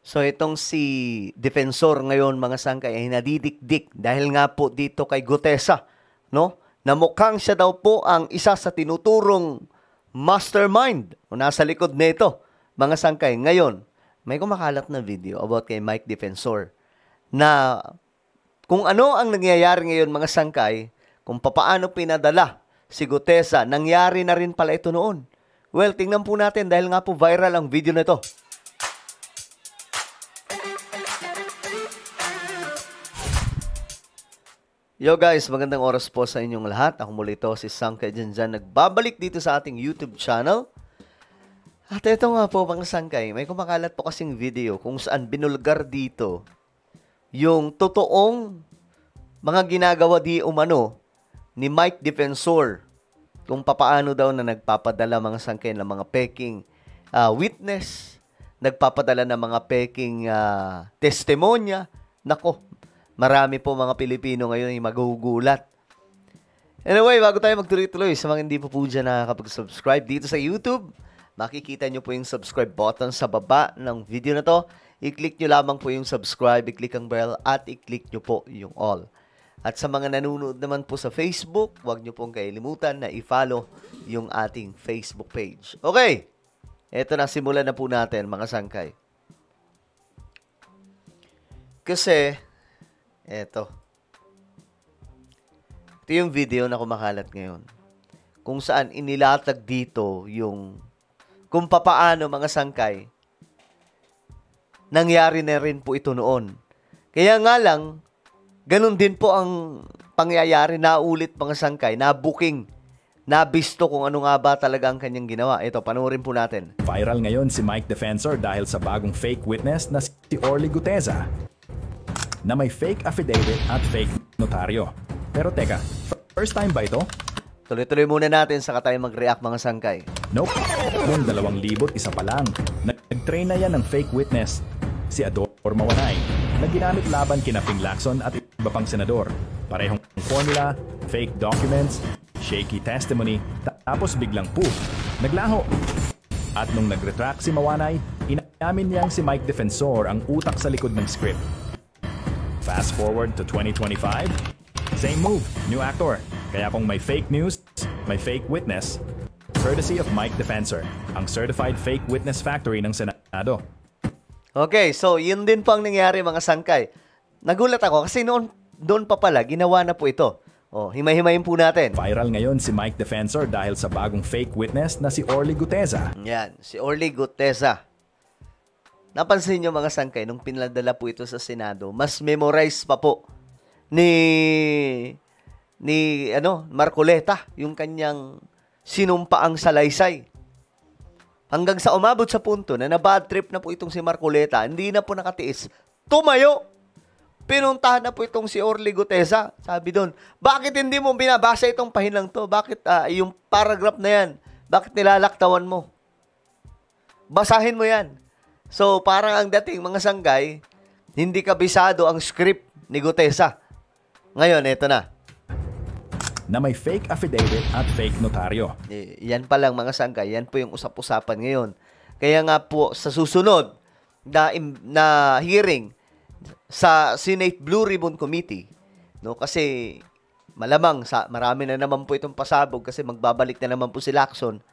So itong si Defensor ngayon mga sangkay ay nadidikdik dahil nga po dito kay Gutesa, no? Na mukhang siya daw po ang isa sa tinuturong mastermind o nasa likod nito mga sangkay. Ngayon, may kumakalat na video about kay Mike Defensor na kung ano ang nangyayari ngayon mga sangkay, kung papaano pinadala si Gutesa, nangyari na rin pala ito noon. Well, tingnan po natin dahil nga po viral ang video na ito. Yo guys, magandang oras po sa inyong lahat. Ako muli ito, si Sangkay Janjan, nagbabalik dito sa ating YouTube channel. At ito nga po mga Sangkay, may kumakalat po kasing video kung saan binulgar dito yung totoong mga ginagawa di umano ni Mike Defensor. Kung papaano daw na nagpapadala mga Sangkay ng mga peking witness, nagpapadala ng mga peking testimonya. Nako, marami po mga Pilipino ngayon ay magugulat. Anyway, bago tayo magtuloy-tuloy, sa mga hindi po dyan nakakapag-subscribe dito sa YouTube, makikita nyo po yung subscribe button sa baba ng video na to. I-click nyo lamang po yung subscribe, i-click ang bell, at i-click nyo po yung all. At sa mga nanonood naman po sa Facebook, huwag nyo pong kailimutan na i-follow yung ating Facebook page. Okay, eto na, simulan na po natin mga Sangkay. Kasi Ito yung video na kumakalat ngayon. Kung saan inilatag dito yung kung papaano mga Sangkay nangyari na rin po ito noon. Kaya nga lang, ganun din po ang pangyayari na ulit mga Sangkay, na booking, na bisto kung ano nga ba talaga ang kanyang ginawa. Ito, panoorin po natin. Viral ngayon si Mike Defensor dahil sa bagong fake witness na si Orly Gutesa, na may fake affidavit at fake notaryo. Pero teka, first time ba ito? Tuloy-tuloy muna natin saka tayo mag-react mga Sangkay. Nope. Noong 2001 pa lang, nag-train na yan ng fake witness, si Ador Mawanay, na ginamit laban kina Ping Lacson at iba pang senador. Parehong formula, fake documents, shaky testimony, tapos biglang poof, naglaho. At nung nag-retract si Mawanay, inamin niyang si Mike Defensor ang utak sa likod ng script. Fast forward to 2025, same move, new actor. Kaya kung may fake news, may fake witness, courtesy of Mike Defensor, ang certified fake witness factory ng Senado. Okay, so yun din po ang nangyari mga Sangkay. Nagulat ako kasi doon pa pala, ginawa na po ito. Oh, himay-himayin po natin. Viral ngayon si Mike Defensor dahil sa bagong fake witness na si Orly Gutesa. Yan, si Orly Gutesa. Napansin nyo mga Sangkay, nung pinadala po ito sa Senado, mas memorize pa po ni Marcoleta yung kanyang sinumpaang salaysay. Hanggang sa umabot sa punto na bad trip na po itong si Marcoleta, hindi na po nakatiis, tumayo. Pinuntahan na po itong si Orly Gutesa. Sabi doon, bakit hindi mo binabasa itong pahinang to? Bakit yung paragraph na yan, bakit nilalaktawan mo? Basahin mo yan. So, parang ang dating mga Sangkay, hindi kabisado ang script ni Gutesa. Ngayon, eto na. Na may fake affidavit at fake notaryo. Yan pa lang mga Sangkay, yan po yung usap-usapan ngayon. Kaya nga po, sa susunod na hearing sa Senate Blue Ribbon Committee, no, kasi malamang marami na naman po itong pasabog kasi magbabalik na naman po si Lacson.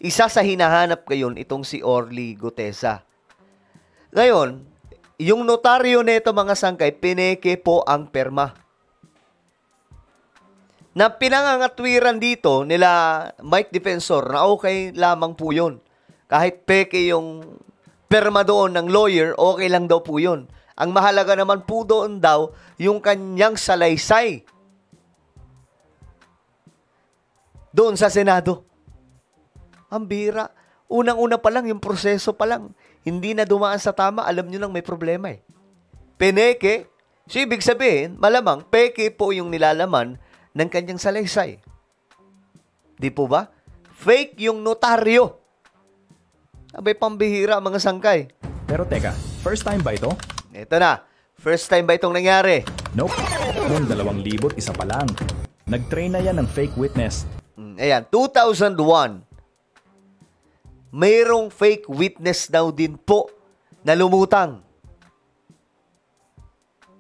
Isa sa hinahanap ngayon itong si Orly Gutesa. Ngayon, yung notaryo nito mga Sangkay, pineke po ang perma. Na pinangangatwiran dito nila Mike Defensor na okay lamang po yun. Kahit peke yung perma doon ng lawyer, okay lang daw po yun. Ang mahalaga naman po doon daw yung kanyang salaysay doon sa Senado. Ang bira. Unang-una pa lang, yung proseso pa lang, hindi na dumaan sa tama, alam nyo lang may problema eh. Peneke, so ibig sabihin, malamang, peke po yung nilalaman ng kanyang salaysay. Di po ba? Fake yung notaryo. Abay, pambihira mga Sangkay. Pero teka, first time ba ito? Ito na. First time ba itong nangyari? Nope. Noong 2001 pa lang, nag-train na yan ng fake witness. Ayan, 2001. Mayroong fake witness daw din po na lumutang.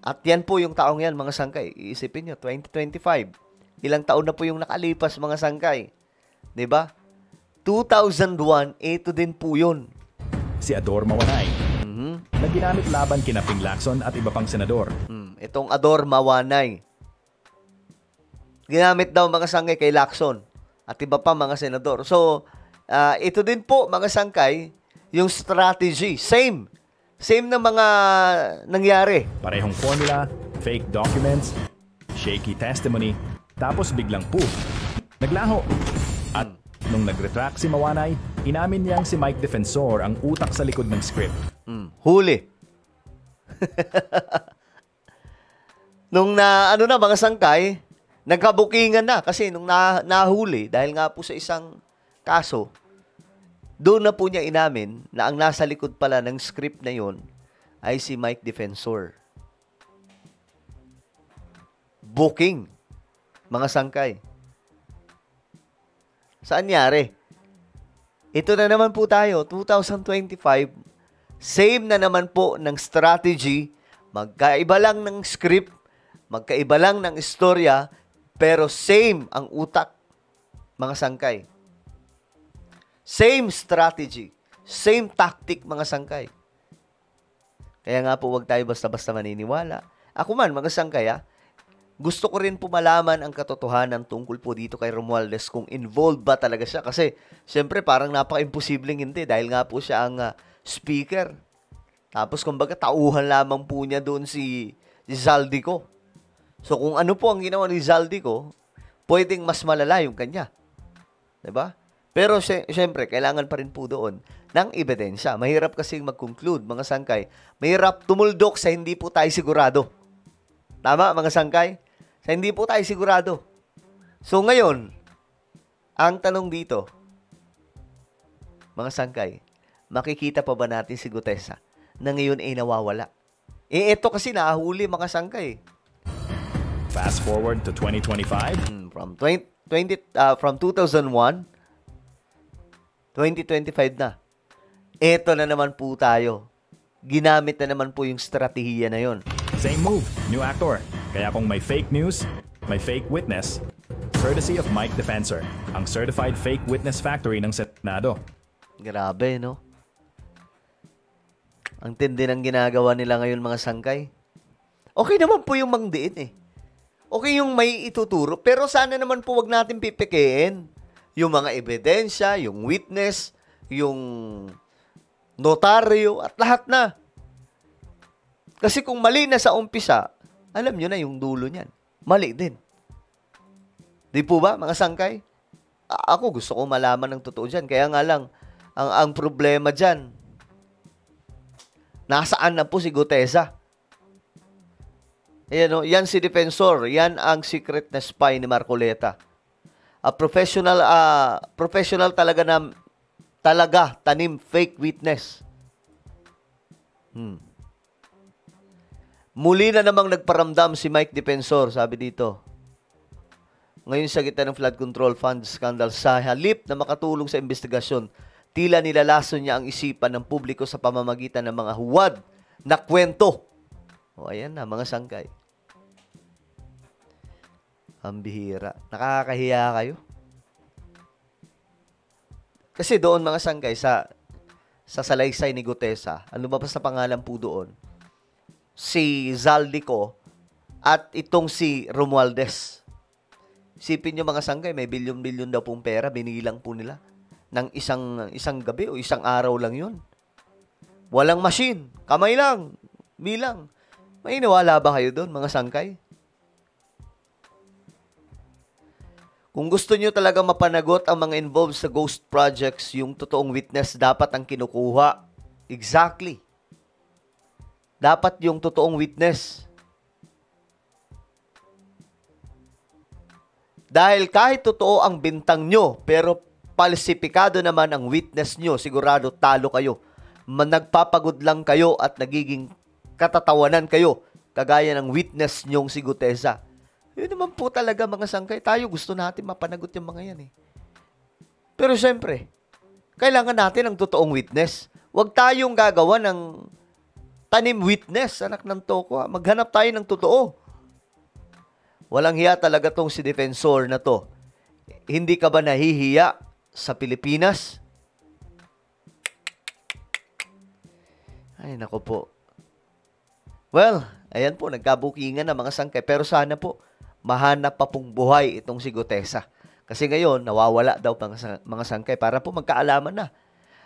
At yan po yung taong yan, mga sangkay. Iisipin nyo, 2025. Ilang taon na po yung nakalipas, mga sangkay. 'Di ba? 2001, ito din po yun. Si Ador Mawanay, na ginamit laban kina Ping Lacson at iba pang senador. Itong Ador Mawanay. Ginamit daw mga sangkay kay Lacson at iba pa mga senador. So, ito din po, mga sangkay, yung strategy. Same na mga nangyari. Parehong formula, fake documents, shaky testimony, tapos biglang poof, naglaho. At nung nag-retract si Mawanay, inamin niyang si Mike Defensor ang utak sa likod ng script. Huli. Nung mga sangkay, nagkabukingan na kasi nung nahuli, dahil nga po sa isang kaso, doon na po niya inamin na ang nasa likod pala ng script na yon ay si Mike Defensor. Booking, mga sangkay. Saan nangyari? Ito na naman po tayo, 2025, same na naman po ng strategy, magkaiba lang ng script, magkaiba lang ng istorya, pero same ang utak, mga sangkay. Same strategy, same tactic, mga sangkay. Kaya nga po, wag tayo basta-basta maniniwala. Ako man, mga sangkay, gusto ko rin po malaman ang katotohanan tungkol po dito kay Romualdez, kung involved ba talaga siya. Kasi, siyempre, parang napaka-imposibleng hindi dahil nga po siya ang speaker. Tapos, kumbaga, tauhan lamang po niya doon si Zaldico. So, kung ano po ang ginawa ni Zaldico, pwedeng mas malala yung kanya. Diba? Pero, siyempre, kailangan pa rin po doon ng ebidensya. Mahirap kasi mag-conclude, mga sangkay. Mahirap tumuldok sa hindi po tayo sigurado. Tama, mga sangkay? Sa hindi po tayo sigurado. So, ngayon, ang tanong dito, mga sangkay, makikita pa ba natin si Gutesa na ngayon ay nawawala? Ito kasi nahuli, mga sangkay. Fast forward to 2025. From 2001, 2025 na. Ito na naman po tayo. Ginamit na naman po yung strategiya na yon. Same move, new actor. Kaya kung may fake news, may fake witness, courtesy of Mike Defensor, ang certified fake witness factory ng Senado. Grabe, no? Ang tindi ng ginagawa nila ngayon, mga sangkay. Okay naman po yung mangdiin eh. Okay yung may ituturo, pero sana naman po wag natin pipikiin yung mga ebidensya, yung witness, yung notaryo, at lahat na. Kasi kung mali na sa umpisa, alam nyo na yung dulo niyan. Mali din. Di po ba, mga sangkay? Ako gusto ko malaman ng totoo dyan. Kaya nga lang, ang problema dyan, nasaan na po si Gutesa? Ayan, no? Yan si Defensor. Yan ang secret na spy ni Marcoleta. Professional talaga tanim fake witness. Muli na namang nagparamdam si Mike Defensor, sabi dito. Ngayon sa gitna ng flood control fund scandal, sa halip na makatulong sa investigasyon, tila nilalason niya ang isipan ng publiko sa pamamagitan ng mga huwad na kwento. O ayan na, mga sangkay. Ang bihira. Nakakahiya kayo. Kasi doon, mga sangkay, sa salaysay ni Gutesa, ano ba sa pangalan po doon? Si Zaldico at itong si Romualdez. Isipin nyo, mga sangkay, may bilyon-bilyon daw pong pera, binilang po nila. Ng isang gabi o isang araw lang yun. Walang machine. Kamay lang. Bilang. May nawala ba kayo doon, mga sangkay? Kung gusto nyo talaga mapanagot ang mga involved sa ghost projects, yung totoong witness dapat ang kinukuha. Exactly. Dapat yung totoong witness. Dahil kahit totoo ang bintang nyo, pero palsipikado naman ang witness nyo, sigurado talo kayo. Nagpapagod lang kayo at nagiging katatawanan kayo, kagaya ng witness nyong si Gutesa. Yun naman po talaga, mga sangkay. Tayo gusto natin mapanagot yung mga yan eh. Pero siyempre, kailangan natin ng totoong witness. Huwag tayong gagawa ng tanim witness, anak ng toko. Maghanap tayo ng totoo. Walang hiya talaga tong si defensor na to. Hindi ka ba nahihiya sa Pilipinas? Ay, nako po. Well, ayan po, nagkabukingan ng mga sangkay. Pero sana po, mahanap pa pong buhay itong si Gutesa. Kasi ngayon, nawawala daw mga sangkay para po magkaalaman na.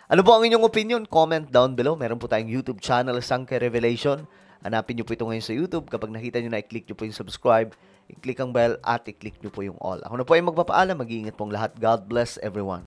Ano po ang inyong opinion? Comment down below. Meron po tayong YouTube channel, Sangkay Revelation. Hanapin nyo po ito ngayon sa YouTube. Kapag nakita nyo na, i-click nyo po yung subscribe, i-click ang bell, at i-click nyo po yung all. Ako na po ay magpapaalam. Mag-iingat pong lahat. God bless everyone.